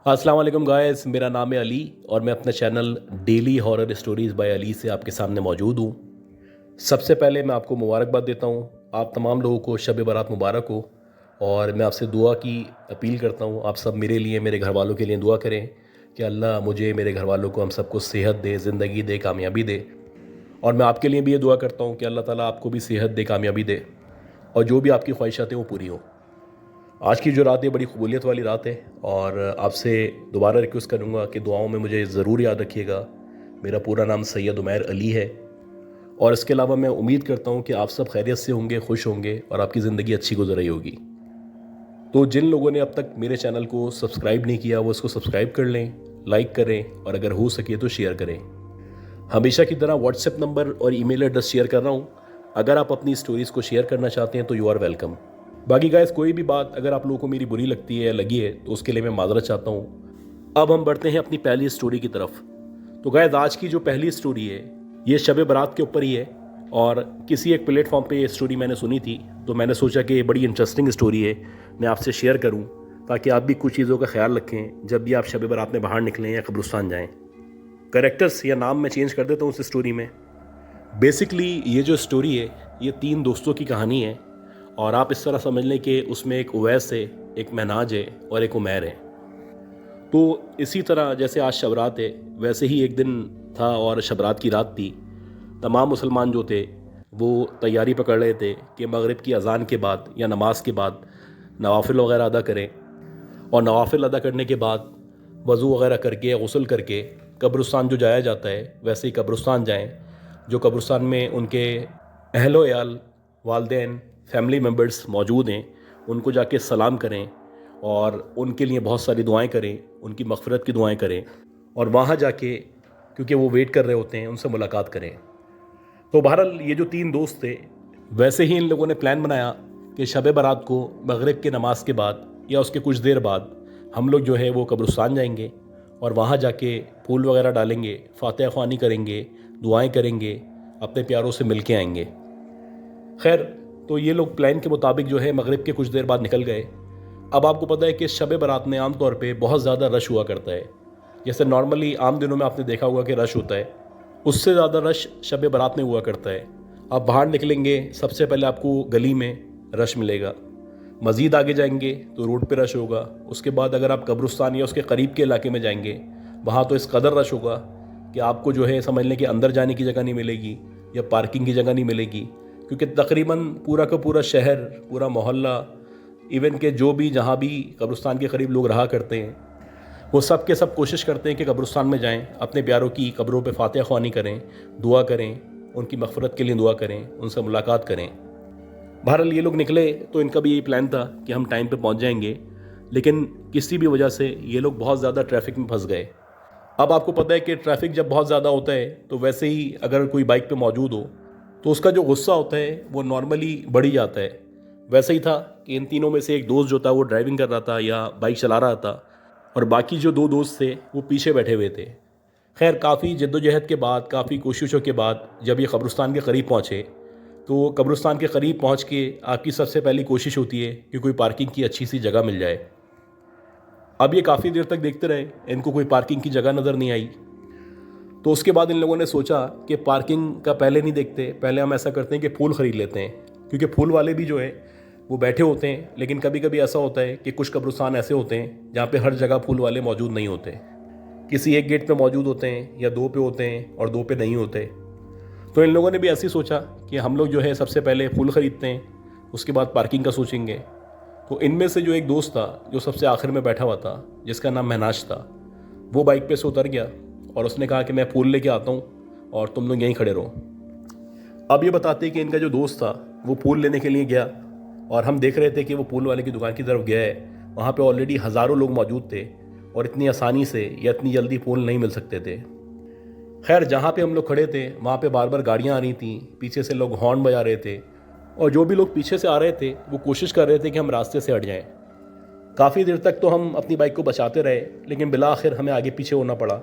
अस्सलाम वालेकुम गाइस, मेरा नाम है अली और मैं अपने channel Daily Horror Stories by Ali से आपके सामने मौजूद हूँ। सबसे पहले मैं आपको मुबारकबाद देता हूँ। आप तमाम लोगों को शब बारात मुबारक हो। और मैं आपसे दुआ की अपील करता हूँ, आप सब मेरे लिए, मेरे घर वालों के लिए दुआ करें कि अल्लाह मुझे, मेरे घर वालों को, हम सबको सेहत दे, ज़िंदगी दे, कामयाबी दे। और मैं आपके लिए भी ये दुआ करता हूँ कि अल्लाह ताला आपको भी सेहत दे, कामयाबी दे और जो भी आपकी ख्वाहिशात हैं वो पूरी हों। आज की जो रात है बड़ी कबूलियत वाली रात है और आपसे दोबारा रिक्वेस्ट करूँगा कि दुआओं में मुझे ज़रूर याद रखिएगा। मेरा पूरा नाम सैयद उमैर अली है और इसके अलावा मैं उम्मीद करता हूँ कि आप सब खैरियत से होंगे, खुश होंगे और आपकी ज़िंदगी अच्छी गुजर रही होगी। तो जिन लोगों ने अब तक मेरे चैनल को सब्सक्राइब नहीं किया वो इसको सब्सक्राइब कर लें, लाइक करें और अगर हो सके तो शेयर करें। हमेशा की तरह व्हाट्सएप नंबर और ईमेल एड्रेस शेयर कर रहा हूँ। अगर आप अपनी स्टोरीज़ को शेयर करना चाहते हैं तो यू आर वेलकम। बाकी गाइस, कोई भी बात अगर आप लोगों को मेरी बुरी लगती है या लगी है तो उसके लिए मैं माजरत चाहता हूँ। अब हम बढ़ते हैं अपनी पहली स्टोरी की तरफ। तो गाइस, आज की जो पहली स्टोरी है ये शब बारात के ऊपर ही है और किसी एक प्लेटफॉर्म पे ये स्टोरी मैंने सुनी थी तो मैंने सोचा कि ये बड़ी इंटरेस्टिंग स्टोरी है, मैं आपसे शेयर करूँ ताकि आप भी कुछ चीज़ों का ख्याल रखें जब भी आप शब बारात में बाहर निकलें या कब्रिस्तान जाएँ। करेक्टर्स या नाम मैं चेंज कर देता हूँ उस स्टोरी में। बेसिकली ये जो स्टोरी है ये 3 दोस्तों की कहानी है और आप इस तरह समझ लें कि उसमें एक उवैस है, एक महनाज है और एक उमैर है। तो इसी तरह जैसे आज शब रात है वैसे ही एक दिन था और शब रात की रात थी। तमाम मुसलमान जो थे वो तैयारी पकड़ रहे थे कि मगरिब की अज़ान के बाद या नमाज के बाद नवाफिल वगैरह अदा करें और नवाफिल अदा करने के बाद वज़ू वगैरह करके, गुस्ल करके कब्रिस्तान जो जाया जाता है वैसे ही कब्रिस्तान जाएं। जो कब्रिस्तान में उनके अहलो याल, वालदैन, फैमिली मेम्बर्स मौजूद हैं उनको जाके सलाम करें और उनके लिए बहुत सारी दुआएं करें, उनकी मग़फ़िरत की दुआएं करें और वहाँ जाके, क्योंकि वो वेट कर रहे होते हैं, उनसे मुलाकात करें। तो बहरहाल ये जो 3 दोस्त थे वैसे ही इन लोगों ने प्लान बनाया कि शब बारात को मगरिब के नमाज के बाद या उसके कुछ देर बाद हम लोग जो है वो कब्रिस्तान जाएंगे और वहाँ जाके फूल वगैरह डालेंगे, फातिहा ख्वानी करेंगे, दुआएं करेंगे, अपने प्यारों से मिल के आएंगे। खैर, तो ये लोग प्लान के मुताबिक जो है मगरिब के कुछ देर बाद निकल गए। अब आपको पता है कि शब बारात में आम तौर पे बहुत ज़्यादा रश हुआ करता है। जैसे नॉर्मली आम दिनों में आपने देखा होगा कि रश होता है, उससे ज़्यादा रश शब बारात में हुआ करता है। आप बाहर निकलेंगे सबसे पहले आपको गली में रश मिलेगा, मज़ीद आगे जाएंगे तो रोड पे रश होगा, उसके बाद अगर आप कब्रिस्तान या उसके करीब के इलाके में जाएंगे वहाँ तो इस कदर रश होगा कि आपको जो है समझ लें कि अंदर जाने की जगह नहीं मिलेगी या पार्किंग की जगह नहीं मिलेगी, क्योंकि तकरीबन पूरा का पूरा शहर, पूरा मोहल्ला, इवन के जो भी जहाँ भी कब्रिस्तान के करीब लोग रहा करते हैं वो सब के सब कोशिश करते हैं कि कब्रिस्तान में जाएं, अपने प्यारों की कब्रों पे फातिहा ख्वानी करें, दुआ करें, उनकी मग़फ़िरत के लिए दुआ करें, उनसे मुलाकात करें। बहरहाल ये लोग निकले तो इनका भी यही प्लान था कि हम टाइम पे पहुंच जाएंगे, लेकिन किसी भी वजह से ये लोग बहुत ज़्यादा ट्रैफिक में फंस गए। अब आपको पता है कि ट्रैफिक जब बहुत ज़्यादा होता है तो वैसे ही अगर कोई बाइक पे मौजूद हो तो उसका जो गुस्सा होता है वो नॉर्मली बढ़ ही जाता है। वैसे ही था कि इन तीनों में से एक दोस्त जो था वो ड्राइविंग कर रहा था या बाइक चला रहा था और बाकी जो 2 दोस्त थे वो पीछे बैठे हुए थे। खैर, काफ़ी जद्दोजहद के बाद, काफ़ी कोशिशों के बाद जब ये कब्रिस्तान के करीब पहुँचे तो कब्रिस्तान के करीब पहुँच के आपकी सबसे पहली कोशिश होती है कि कोई पार्किंग की अच्छी सी जगह मिल जाए। अब ये काफ़ी देर तक देखते रहे, इनको कोई पार्किंग की जगह नज़र नहीं आई। तो उसके बाद इन लोगों ने सोचा कि पार्किंग का पहले नहीं देखते, पहले हम ऐसा करते हैं कि फूल ख़रीद लेते हैं, क्योंकि फूल वाले भी जो है वो बैठे होते हैं। लेकिन कभी कभी ऐसा होता है कि कुछ कब्रिस्तान ऐसे होते हैं जहाँ पे हर जगह फूल वाले मौजूद नहीं होते, किसी एक गेट पे मौजूद होते हैं या 2 पे होते हैं और 2 पे नहीं होते। तो इन लोगों ने भी ऐसे ही सोचा कि हम लोग जो है सबसे पहले फूल ख़रीदते हैं, उसके बाद पार्किंग का सोचेंगे। तो इनमें से जो एक दोस्त था जो सबसे आखिर में बैठा हुआ था, जिसका नाम महनाज था, वो बाइक पे से उतर गया और उसने कहा कि मैं फूल लेके आता हूँ और तुम लोग यहीं खड़े रहो। अब ये बताते कि इनका जो दोस्त था वो फूल लेने के लिए गया और हम देख रहे थे कि वो फूल वाले की दुकान की तरफ गया है। वहाँ पे ऑलरेडी हज़ारों लोग मौजूद थे और इतनी आसानी से या इतनी जल्दी फूल नहीं मिल सकते थे। खैर, जहाँ पे हम लोग खड़े थे वहाँ पे बार बार गाड़ियाँ आ रही थीं, पीछे से लोग हॉर्न बजा रहे थे और जो भी लोग पीछे से आ रहे थे वो कोशिश कर रहे थे कि हम रास्ते से हट जाएं। काफ़ी देर तक तो हम अपनी बाइक को बचाते रहे, लेकिन बिला आखिर हमें आगे पीछे होना पड़ा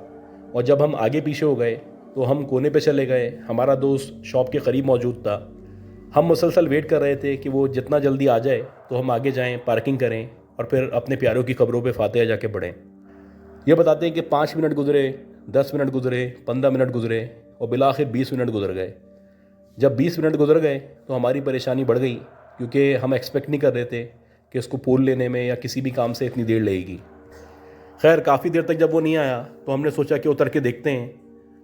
और जब हम आगे पीछे हो गए तो हम कोने पे चले गए। हमारा दोस्त शॉप के करीब मौजूद था। हम मुसलसल वेट कर रहे थे कि वो जितना जल्दी आ जाए तो हम आगे जाएं, पार्किंग करें और फिर अपने प्यारों की कब्रों पे फातिहा जाके पढ़ें। ये बताते हैं कि 5 मिनट गुजरे, 10 मिनट गुजरे, 15 मिनट गुजरे और बिलाखिर 20 मिनट गुजर गए। जब 20 मिनट गुजर गए तो हमारी परेशानी बढ़ गई, क्योंकि हम एक्सपेक्ट नहीं कर रहे थे कि इसको फूल लेने में या किसी भी काम से इतनी देर लगेगी। खैर काफ़ी देर तक जब वो नहीं आया तो हमने सोचा कि उतर के देखते हैं।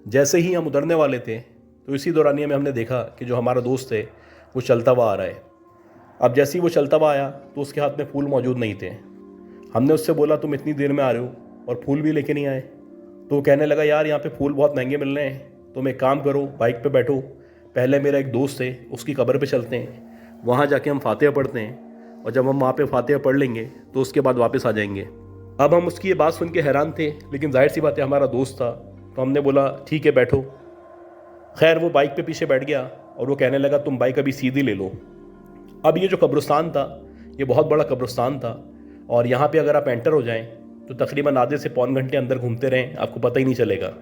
जैसे ही हम उतरने वाले थे तो इसी दौरानिया में हमने देखा कि जो हमारा दोस्त है वो चलता हुआ आ रहा है। अब जैसे ही वो चलता हुआ आया तो उसके हाथ में फूल मौजूद नहीं थे। हमने उससे बोला तुम इतनी देर में आ रहे हो और फूल भी लेके नहीं आए। तो वो कहने लगा यार यहाँ पे फूल बहुत महंगे मिल रहे हैं, तुम एक काम करो बाइक पे बैठो, पहले मेरा एक दोस्त है उसकी कब्र पे चलते हैं, वहाँ जाके हम फातिहा पढ़ते हैं और जब हम वहाँ पे फातिहा पढ़ लेंगे तो उसके बाद वापस आ जाएंगे। अब हम उसकी ये बात सुन के हैरान थे, लेकिन जाहिर सी बात है हमारा दोस्त था तो हमने बोला ठीक है बैठो। खैर वो बाइक पे पीछे बैठ गया और वो कहने लगा तुम बाइक अभी सीधी ले लो। अब ये जो कब्रिस्तान था ये बहुत बड़ा कब्रिस्तान था और यहाँ पे अगर आप एंटर हो जाएं तो तकरीबन आधे से पौन घंटे अंदर घूमते रहें, आपको पता ही नहीं चलेगा।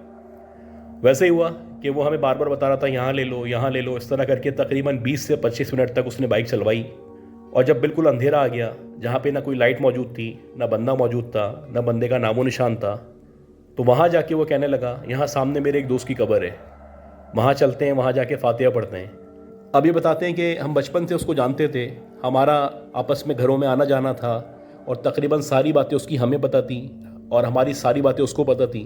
वैसे ही हुआ कि वो हमें बार बार बता रहा था यहाँ ले लो यहाँ ले लो, इस तरह करके तकरीबन 20 से 25 मिनट तक उसने बाइक चलवाई। और जब बिल्कुल अंधेरा आ गया, जहाँ पे ना कोई लाइट मौजूद थी, ना बंदा मौजूद था, ना बंदे का नामो निशान था, तो वहाँ जाके वो कहने लगा यहाँ सामने मेरे एक दोस्त की कब्र है, वहाँ चलते हैं, वहाँ जाके फातिहा पढ़ते हैं। अब ये बताते हैं कि हम बचपन से उसको जानते थे, हमारा आपस में घरों में आना जाना था और तकरीबन सारी बातें उसकी हमें पता थी और हमारी सारी बातें उसको पता थी।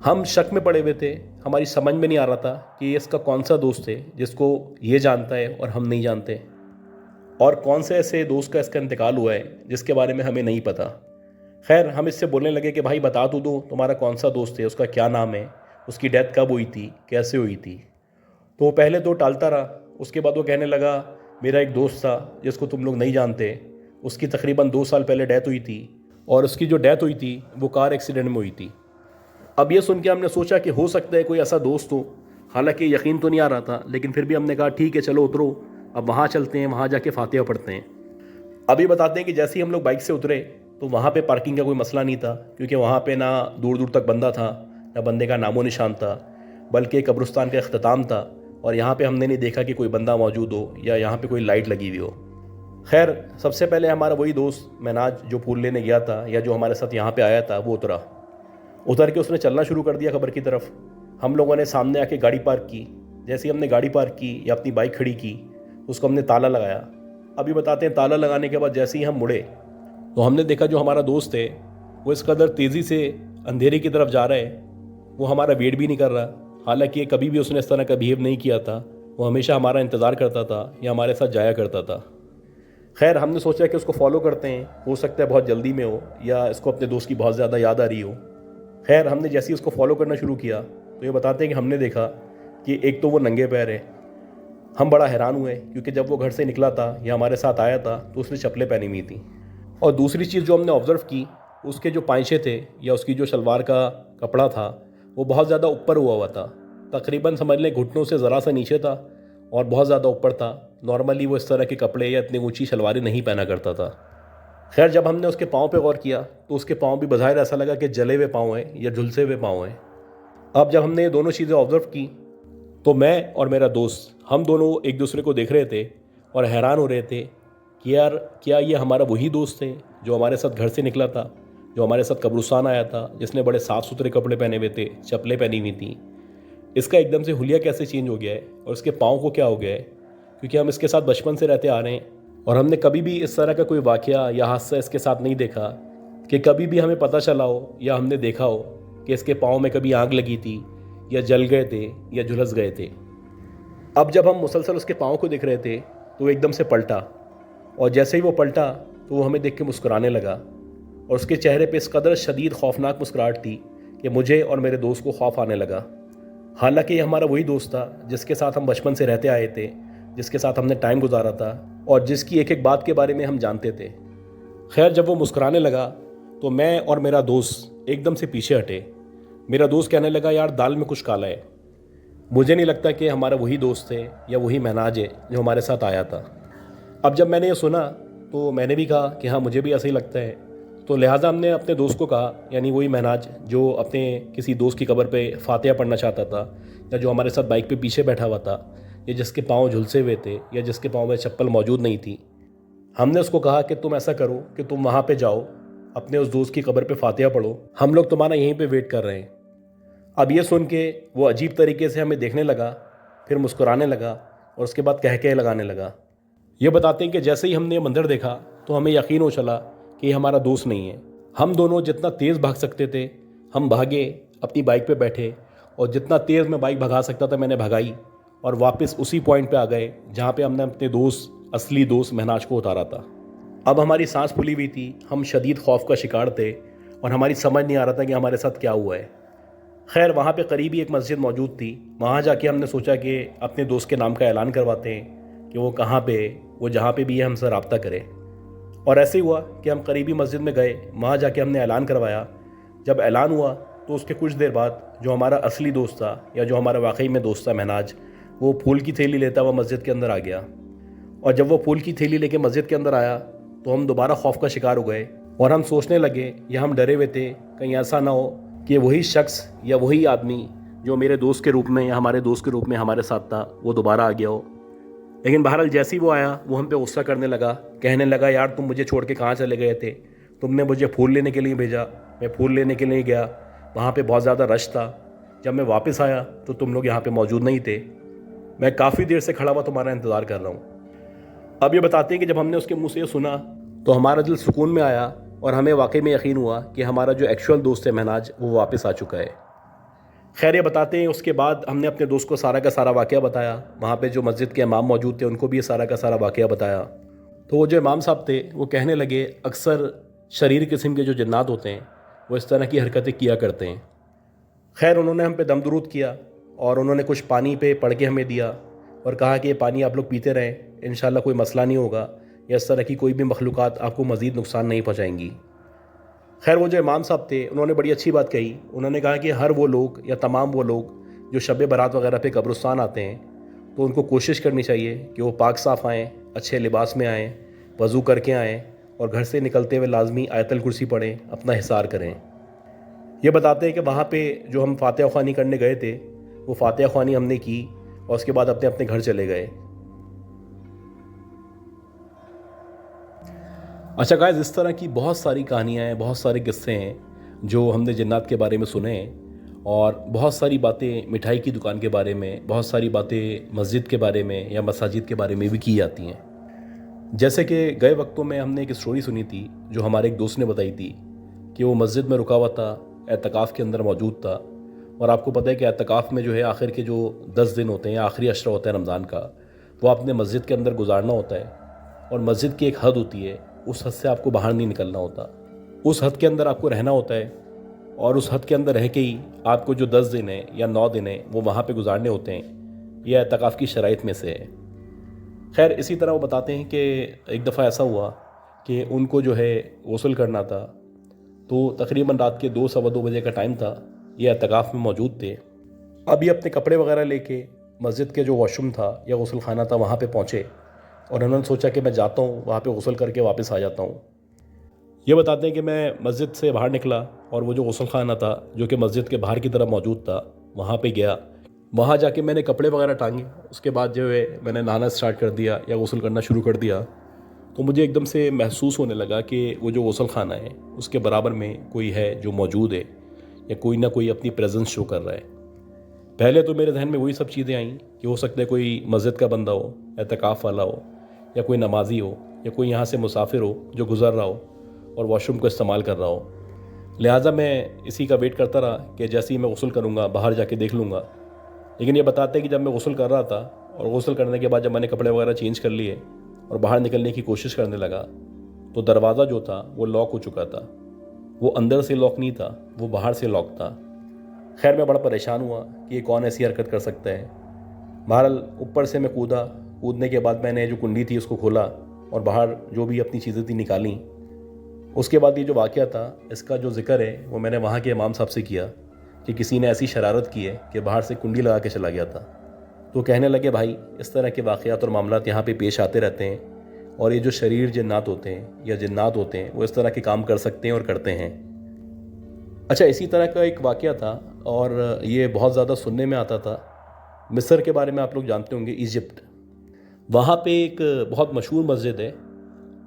हम शक में पड़े हुए थे, हमारी समझ में नहीं आ रहा था कि ये इसका कौन सा दोस्त है जिसको ये जानता है और हम नहीं जानते, और कौन से ऐसे दोस्त का इसका इंतकाल हुआ है जिसके बारे में हमें नहीं पता। खैर हम इससे बोलने लगे कि भाई बता तो दो तुम्हारा कौन सा दोस्त है, उसका क्या नाम है, उसकी डेथ कब हुई थी, कैसे हुई थी। तो वो पहले तो टालता रहा, उसके बाद वो कहने लगा मेरा एक दोस्त था जिसको तुम लोग नहीं जानते, उसकी तकरीबन 2 साल पहले डेथ हुई थी और उसकी जो डेथ हुई थी वो कार एक्सीडेंट में हुई थी। अब ये सुन के हमने सोचा कि हो सकता है कोई ऐसा दोस्त हो, हालांकि यकीन तो नहीं आ रहा था, लेकिन फिर भी हमने कहा ठीक है चलो उतरो, अब वहाँ चलते हैं, वहाँ जाके फातिहा पढ़ते हैं। अभी बताते हैं कि जैसे ही हम लोग बाइक से उतरे तो वहाँ पे पार्किंग का कोई मसला नहीं था, क्योंकि वहाँ पे ना दूर दूर तक बंदा था, ना बंदे का नामो निशान था, बल्कि कब्रिस्तान का अख्ताम था और यहाँ पे हमने नहीं देखा कि कोई बंदा मौजूद हो या यहाँ पे कोई लाइट लगी हुई हो। खैर सबसे पहले हमारा वही दोस्त महनाज जो फूल लेने गया था या जो हमारे साथ यहाँ पे आया था वो उतर के उसने चलना शुरू कर दिया कब्र की तरफ। हम लोगों ने सामने आके गाड़ी पार्क की। जैसे ही हमने गाड़ी पार्क की या अपनी बाइक खड़ी की, उसको हमने ताला लगाया। अभी बताते हैं ताला लगाने के बाद जैसे ही हम मुड़े तो हमने देखा जो हमारा दोस्त है वो इस कदर तेज़ी से अंधेरे की तरफ जा रहा है, वो हमारा वेट भी नहीं कर रहा। हालांकि कभी भी उसने इस तरह का बिहेव नहीं किया था, वो हमेशा हमारा इंतज़ार करता था या हमारे साथ जाया करता था। खैर हमने सोचा कि उसको फॉलो करते हैं, हो सकता है बहुत जल्दी में हो या इसको अपने दोस्त की बहुत ज़्यादा याद आ रही हो। खैर हमने जैसे ही उसको फॉलो करना शुरू किया तो ये बताते हैं कि हमने देखा कि एक तो वो नंगे पैर है। हम बड़ा हैरान हुए क्योंकि जब वो घर से निकला था या हमारे साथ आया था तो उसने चप्पलें पहनी हुई थी। और दूसरी चीज़ जो हमने ऑब्ज़र्व की, उसके जो पांचे थे या उसकी जो शलवार का कपड़ा था वो बहुत ज़्यादा ऊपर हुआ था, तकरीबन समझ लें घुटनों से ज़रा सा नीचे था और बहुत ज़्यादा ऊपर था। नॉर्मली वो इस तरह के कपड़े या इतनी ऊंची शलवारें नहीं पहना करता था। खैर जब हमने उसके पाँव पे गौर किया तो उसके पाँव भी बज़ाहिर ऐसा लगा कि जले हुए पाँव हैं या झुलसे हुए पाँव हैं। अब जब हमने ये दोनों चीज़ें ऑब्ज़र्व की तो मैं और मेरा दोस्त हम दोनों एक दूसरे को देख रहे थे और हैरान हो रहे थे कि यार क्या ये हमारा वही दोस्त है जो हमारे साथ घर से निकला था, जो हमारे साथ कब्रिस्तान आया था, जिसने बड़े साफ़ सुथरे कपड़े पहने हुए थे, चप्पलें पहनी हुई थी। इसका एकदम से हुलिया कैसे चेंज हो गया है और इसके पाँव को क्या हो गया है, क्योंकि हम इसके साथ बचपन से रहते आ रहे हैं और हमने कभी भी इस तरह का कोई वाक़या या हादसा इसके साथ नहीं देखा कि कभी भी हमें पता चला हो या हमने देखा हो कि इसके पाँव में कभी आग लगी थी या जल गए थे या झुलस गए थे। अब जब हम मुसलसल उसके पाँव को देख रहे थे तो वो एकदम से पलटा और जैसे ही वो पलटा तो वो हमें देख के मुस्कुराने लगा और उसके चेहरे पे इस कदर शदीद खौफनाक मुस्कुराहट थी कि मुझे और मेरे दोस्त को खौफ आने लगा। हालांकि ये हमारा वही दोस्त था जिसके साथ हम बचपन से रहते आए थे, जिसके साथ हमने टाइम गुजारा था और जिसकी एक एक बात के बारे में हम जानते थे। खैर जब वो मुस्कुराने लगा तो मैं और मेरा दोस्त एकदम से पीछे हटे। मेरा दोस्त कहने लगा यार दाल में कुछ काला है। मुझे नहीं लगता कि हमारा वही दोस्त है या वही महनाज है जो हमारे साथ आया था। अब जब मैंने ये सुना तो मैंने भी कहा कि हाँ मुझे भी ऐसा ही लगता है। तो लिहाजा हमने अपने दोस्त को कहा, यानी वही महनाज जो अपने किसी दोस्त की कब्र पे फातिहा पढ़ना चाहता था या जो हमारे साथ बाइक पे पीछे बैठा हुआ था या जिसके पाँव झुलसे हुए थे या जिसके पाँव में चप्पल मौजूद नहीं थी, हमने उसको कहा कि तुम ऐसा करो कि तुम वहाँ पे जाओ अपने उस दोस्त की कब्र पे फातिहा पढ़ो, हम लोग तुम्हारा यहीं पे वेट कर रहे हैं। अब ये सुन के वो अजीब तरीके से हमें देखने लगा, फिर मुस्कुराने लगा और उसके बाद कह के लगाने लगा। ये बताते हैं कि जैसे ही हमने ये मंदिर देखा तो हमें यकीन हो चला कि ये हमारा दोस्त नहीं है। हम दोनों जितना तेज़ भाग सकते थे हम भागे, अपनी बाइक पे बैठे और जितना तेज़ मैं बाइक भगा सकता था मैंने भगाई और वापस उसी पॉइंट पे आ गए जहाँ पे हमने अपने दोस्त, असली दोस्त महनाज को उतारा था। अब हमारी सांस फूली हुई थी, हम शदीद खौफ का शिकार थे और हमारी समझ नहीं आ रहा था कि हमारे साथ क्या हुआ है। खैर वहाँ पे करीबी एक मस्जिद मौजूद थी, वहाँ जाके हमने सोचा कि अपने दोस्त के नाम का ऐलान करवाते हैं कि वो कहाँ पे, वो जहाँ पे भी है हमसे रब्ता करे। और ऐसे ही हुआ कि हम करीबी मस्जिद में गए, वहाँ जाके हमने ऐलान करवाया। जब ऐलान हुआ तो उसके कुछ देर बाद जो हमारा असली दोस्त था या जो हमारा वाकई में दोस्त था महनाज, वो फूल की थैली लेता हुआ मस्जिद के अंदर आ गया। और जब वो फूल की थैली लेके मस्जिद के अंदर आया तो हम दोबारा खौफ का शिकार हो गए और हम सोचने लगे या हम डरे हुए थे कहीं ऐसा ना हो कि वही शख्स या वही आदमी जो मेरे दोस्त के रूप में या हमारे दोस्त के रूप में हमारे साथ था वो दोबारा आ गया हो। लेकिन बहरहाल जैसे ही वो आया वो हम पे गुस्सा करने लगा, कहने लगा यार तुम मुझे छोड़ के कहाँ चले गए थे, तुमने मुझे फूल लेने के लिए भेजा, मैं फूल लेने के लिए गया, वहाँ पे बहुत ज़्यादा रश था, जब मैं वापस आया तो तुम लोग यहाँ पे मौजूद नहीं थे, मैं काफ़ी देर से खड़ा हुआ तुम्हारा इंतज़ार कर रहा हूँ। अब ये बताते हैं कि जब हमने उसके मुँह से ये सुना तो हमारा दिल सुकून में आया और हमें वाकई में यकीन हुआ कि हमारा जो एक्चुअल दोस्त है महनाज वो वापस आ चुका है। खैर ये बताते हैं उसके बाद हमने अपने दोस्त को सारा का सारा वाक़या बताया, वहाँ पे जो मस्जिद के इमाम मौजूद थे उनको भी ये सारा का सारा वाक़या बताया। तो वो जो इमाम साहब थे वो कहने लगे अक्सर शरीर किस्म के जो जन्नात होते हैं वो इस तरह की हरकतें किया करते हैं। खैर उन्होंने हम पे दम दुरूद किया और उन्होंने कुछ पानी पे पढ़ के हमें दिया और कहा कि ये पानी आप लोग पीते रहें, इंशाल्लाह कोई मसला नहीं होगा या इस तरह की कोई भी मखलूक़ात आपको मज़ीद नुकसान नहीं पहुँचाएंगी। खैर वो जो इमाम साहब थे उन्होंने बड़ी अच्छी बात कही, उन्होंने कहा कि हर वो लोग या तमाम वो लोग जो शब बारात वगैरह पे कब्रिस्तान आते हैं तो उनको कोशिश करनी चाहिए कि वो पाक साफ़ आएँ, अच्छे लिबास में आएँ, वज़ू करके आएँ और घर से निकलते हुए लाजमी आयतल कुर्सी पढ़ें, अपना हिसार करें। ये बताते हैं कि वहाँ पे जो हम फातिहा ख़्वानी करने गए थे वो फातिहा ख़्वानी हमने की और उसके बाद अपने अपने घर चले गए। अच्छा गाइस, इस तरह की बहुत सारी कहानियाँ हैं, बहुत सारे किस्से हैं जो हमने जन्नत के बारे में सुने हैं और बहुत सारी बातें मिठाई की दुकान के बारे में, बहुत सारी बातें मस्जिद के बारे में या मसाजिद के बारे में भी की जाती हैं। जैसे कि गए वक्तों में हमने एक स्टोरी सुनी थी जो हमारे एक दोस्त ने बताई थी कि वो मस्जिद में रुका हुआ था, एतकाफ़ के अंदर मौजूद था। और आपको पता है कि एतकाफ़ में जो है आखिर के जो 10 दिन होते हैं या आखिरी अशरा होता है रमज़ान का, वो आपने मस्जिद के अंदर गुजारना होता है और मस्जिद की एक हद होती है, उस हद से आपको बाहर नहीं निकलना होता, उस हद के अंदर आपको रहना होता है और उस हद के अंदर रह के ही आपको जो 10 दिन है या 9 दिन है वो वहाँ पे गुजारने होते हैं। यह एतकाफ़ की शराइत में से है। खैर इसी तरह वो बताते हैं कि एक दफ़ा ऐसा हुआ कि उनको जो है गुस्ल करना था, तो तकरीबन रात के 2 सवा 2 बजे का टाइम था, ये एतकाफ़ में मौजूद थे। अब ये अपने कपड़े वगैरह लेके मस्जिद के जो वॉशरूम था या गुस्ल खाना था वहाँ पे पहुँचे और उन्होंने सोचा कि मैं जाता हूँ वहाँ पे गुस्ल करके वापस आ जाता हूँ। ये बताते हैं कि मैं मस्जिद से बाहर निकला और वो जो गुस्ल खाना था जो कि मस्जिद के बाहर की तरफ मौजूद था वहाँ पे गया। वहाँ जाके मैंने कपड़े वगैरह टांगे, उसके बाद जो है मैंने नहाना स्टार्ट कर दिया या गुस्ल करना शुरू कर दिया। तो मुझे एकदम से महसूस होने लगा कि वो जो गुस्ल खाना है उसके बराबर में कोई है जो मौजूद है या कोई ना कोई अपनी प्रेजेंस शो कर रहा है। पहले तो मेरे जहन में वही सब चीज़ें आईं कि हो सकता है कोई मस्जिद का बंदा हो, एतकाफ़ वाला हो या कोई नमाजी हो या कोई यहाँ से मुसाफिर हो जो गुज़र रहा हो और वॉशरूम को इस्तेमाल कर रहा हो। लिहाजा मैं इसी का वेट करता रहा कि जैसे ही मैं गुस्ल करूँगा बाहर जाके देख लूँगा। लेकिन ये बताते हैं कि जब मैं गुस्ल कर रहा था और गुस्ल करने के बाद जब मैंने कपड़े वगैरह चेंज कर लिए और बाहर निकलने की कोशिश करने लगा तो दरवाज़ा जो था वो लॉक हो चुका था। वो अंदर से लॉक नहीं था, वो बाहर से लॉक था। खैर मैं बड़ा परेशान हुआ कि ये कौन ऐसी हरकत कर सकता है। बहरहाल ऊपर से मैं कूदा, कूदने के बाद मैंने जो कुंडी थी उसको खोला और बाहर जो भी अपनी चीज़ें थी निकाली। उसके बाद ये जो वाक़या था इसका जो ज़िक्र है वो मैंने वहाँ के इमाम साहब से किया कि किसी ने ऐसी शरारत की है कि बाहर से कुंडी लगा के चला गया था। तो कहने लगे भाई इस तरह के वाक़यात और मामलात यहाँ पे पेश आते रहते हैं और ये जो शरीर जिन्नात होते हैं या जिन्नात होते हैं वो इस तरह के काम कर सकते हैं और करते हैं। अच्छा, इसी तरह का एक वाक़या था और ये बहुत ज़्यादा सुनने में आता था। मिस्र के बारे में आप लोग जानते होंगे, इजिप्ट। वहाँ पे एक बहुत मशहूर मस्जिद है,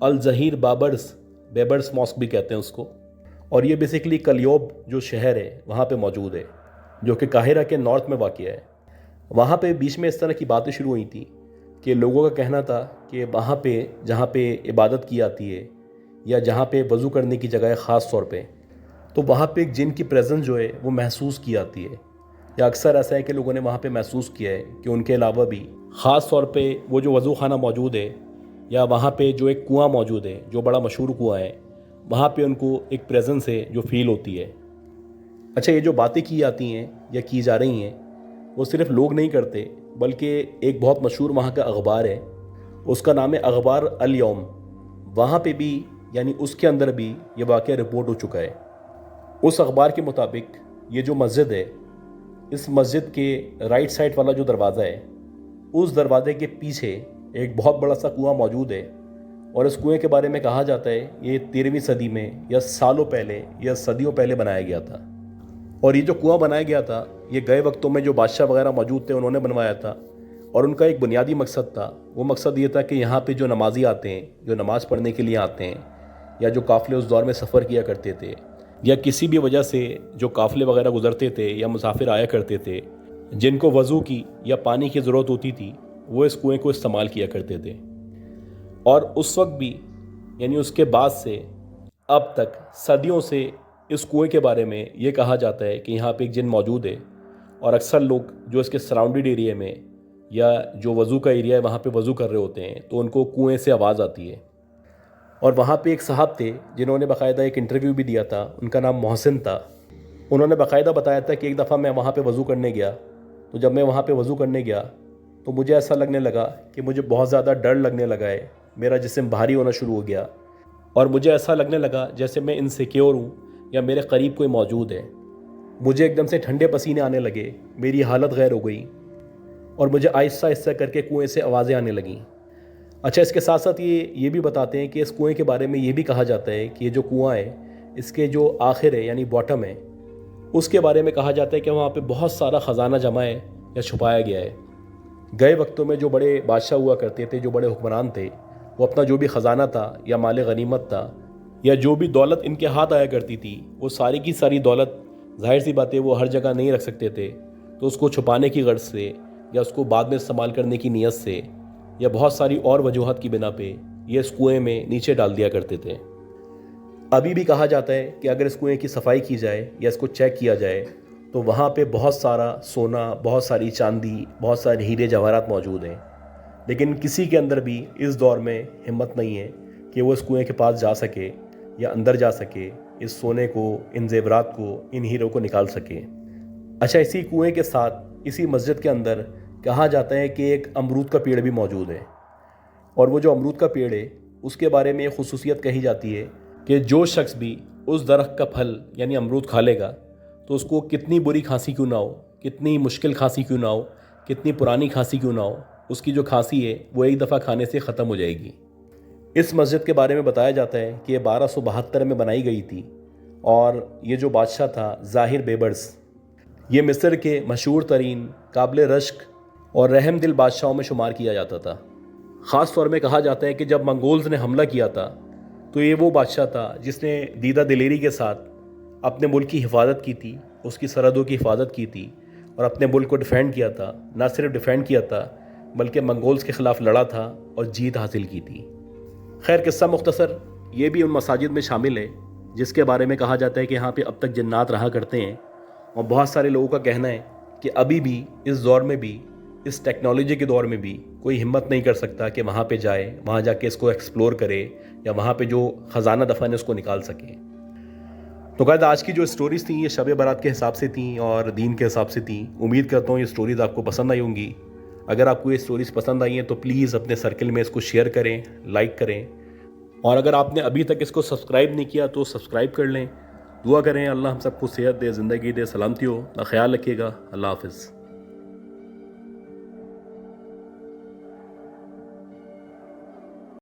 अल ज़हीर बाबर्स बेबर्स मॉस्क भी कहते हैं उसको। और ये बेसिकली कलियोब जो शहर है वहाँ पे मौजूद है, जो कि काहिरा के नॉर्थ में वाक़ है। वहाँ पे बीच में इस तरह की बातें शुरू हुई थी कि लोगों का कहना था कि वहाँ पे जहाँ पे इबादत की जाती है या जहाँ पे वज़ू करने की जगह है ख़ास तौर पे, तो वहाँ पे एक जिन की प्रेजेंस जो है वो महसूस की जाती है, या अक्सर ऐसा है कि लोगों ने वहाँ पे महसूस किया है कि उनके अलावा भी ख़ास तौर पे वो जो वज़ू खाना मौजूद है या वहाँ पे जो एक कुआं मौजूद है जो बड़ा मशहूर कुआं है, वहाँ पे उनको एक प्रेजेंस है जो फील होती है। अच्छा, ये जो बातें की जाती हैं या की जा रही हैं वो सिर्फ लोग नहीं करते, बल्कि एक बहुत मशहूर वहाँ का अखबार है, उसका नाम है अखबार अल यौम। वहाँ पे भी यानी उसके अंदर भी ये वाक़या रिपोर्ट हो चुका है। उस अखबार के मुताबिक ये जो मस्जिद है, इस मस्जिद के राइट साइड वाला जो दरवाज़ा है, उस दरवाजे के पीछे एक बहुत बड़ा सा कुआं मौजूद है। और इस कुएं के बारे में कहा जाता है ये 13वीं सदी में या सालों पहले या सदियों पहले बनाया गया था। और ये जो कुआं बनाया गया था ये गए वक्तों में जो बादशाह वगैरह मौजूद थे उन्होंने बनवाया था। और उनका एक बुनियादी मकसद था, वो मकसद ये था कि यहाँ पे जो नमाजी आते हैं, जो नमाज़ पढ़ने के लिए आते हैं, या जो काफ़िले उस दौर में सफ़र किया करते थे, या किसी भी वजह से जो काफ़िले वगैरह गुजरते थे या मुसाफिर आया करते थे, जिनको वज़ू की या पानी की ज़रूरत होती थी, वो इस कुएँ को इस्तेमाल किया करते थे। और उस वक्त भी यानी उसके बाद से अब तक सदियों से इस कुएं के बारे में ये कहा जाता है कि यहाँ पे एक जिन मौजूद है। और अक्सर लोग जो इसके सराउंडेड एरिया में या जो वज़ू का एरिया है वहाँ पे वज़ू कर रहे होते हैं तो उनको कुएं से आवाज़ आती है। और वहाँ पे एक साहब थे जिन्होंने बाकायदा एक इंटरव्यू भी दिया था, उनका नाम मोहसिन था। उन्होंने बाकायदा बताया था कि एक दफ़ा मैं वहाँ पे वज़ू करने गया, तो जब मैं वहाँ पे वज़ू करने गया तो मुझे ऐसा लगने लगा कि मुझे बहुत ज़्यादा डर लगने लगा है, मेरा जिस्म भारी होना शुरू हो गया और मुझे ऐसा लगने लगा जैसे मैं इनसिक्योर हूँ या मेरे करीब कोई मौजूद है। मुझे एकदम से ठंडे पसीने आने लगे, मेरी हालत गैर हो गई और मुझे आहिस्ता आहिस्ता करके कुएं से आवाज़ें आने लगीं। अच्छा, इसके साथ साथ ये भी बताते हैं कि इस कुएं के बारे में ये भी कहा जाता है कि ये जो कुआं है इसके जो आखिर है यानी बॉटम है, उसके बारे में कहा जाता है कि वहाँ पे बहुत सारा ख़जाना जमा है या छुपाया गया है। गए वक्तों में जो बड़े बादशाह हुआ करते थे, जो बड़े हुक्मरान थे, वो अपना जो भी ख़जाना था या माल गनीमत था या जो भी दौलत इनके हाथ आया करती थी, वो सारी की सारी दौलत ज़ाहिर सी बात है वो हर जगह नहीं रख सकते थे, तो उसको छुपाने की गर्ज से या उसको बाद में इस्तेमाल करने की नीयत से या बहुत सारी और वजूहत की बिना पे ये इस कुएँ में नीचे डाल दिया करते थे। अभी भी कहा जाता है कि अगर इस कुएँ की सफाई की जाए या इसको चेक किया जाए तो वहाँ पे बहुत सारा सोना, बहुत सारी चांदी, बहुत सारे हीरे जवाहरात मौजूद हैं। लेकिन किसी के अंदर भी इस दौर में हिम्मत नहीं है कि वो इस कुएँ के पास जा सके या अंदर जा सके, इस सोने को, इन जेवरात को, इन हीरों को निकाल सके। अच्छा, इसी कुएँ के साथ इसी मस्जिद के अंदर कहा जाता है कि एक अमरूद का पेड़ भी मौजूद है। और वो जो अमरूद का पेड़ है उसके बारे में एक खुसूसियत कही जाती है कि जो शख्स भी उस दरख्त का फल यानी अमरूद खा लेगा तो उसको कितनी बुरी खांसी क्यों ना हो, कितनी मुश्किल खांसी क्यों ना हो, कितनी पुरानी खांसी क्यों ना हो, उसकी जो खांसी है वो एक दफ़ा खाने से ख़त्म हो जाएगी। इस मस्जिद के बारे में बताया जाता है कि ये 1272 में बनाई गई थी और ये जो बादशाह था ज़ाहिर बेबर्स, ये मिस्र के मशहूर तरीन, काबिल रश्क और रहम दिल बादशाहों में शुमार किया जाता था। ख़ास तौर में कहा जाता है कि जब मंगोल्स ने हमला किया था तो ये वो बादशाह था जिसने दीदा दिलेरी के साथ अपने मुल्क की हिफाजत की थी, उसकी सरहदों की हिफाजत की थी और अपने मुल्क को डिफ़ेंड किया था। ना सिर्फ डिफ़ेंड किया था बल्कि मंगोल्स के ख़िलाफ़ लड़ा था और जीत हासिल की थी। खैर, किस्सा मुख्तसर ये भी उन मसाजिद में शामिल है जिसके बारे में कहा जाता है कि यहाँ पे अब तक जन्नात रहा करते हैं। और बहुत सारे लोगों का कहना है कि अभी भी इस दौर में भी, इस टेक्नोलॉजी के दौर में भी कोई हिम्मत नहीं कर सकता कि वहाँ पे जाए, वहाँ जाके इसको एक्सप्लोर करे या वहाँ पे जो ख़जाना दफन है उसको निकाल सके। तो कहते आज की जो स्टोरीज़ थी ये शब बारात के हिसाब से थी और दीन के हिसाब से थी। उम्मीद करता हूँ ये स्टोरीज़ आपको पसंद आई होंगी। अगर आपको ये स्टोरीज़ पसंद आई हैं तो प्लीज़ अपने सर्कल में इसको शेयर करें, लाइक करें और अगर आपने अभी तक इसको सब्सक्राइब नहीं किया तो सब्सक्राइब कर लें। दुआ करें अल्लाह हम सबको सेहत दे, ज़िंदगी दे, सलामती हो। ख्याल रखिएगा। अल्लाह हाफ़िज़।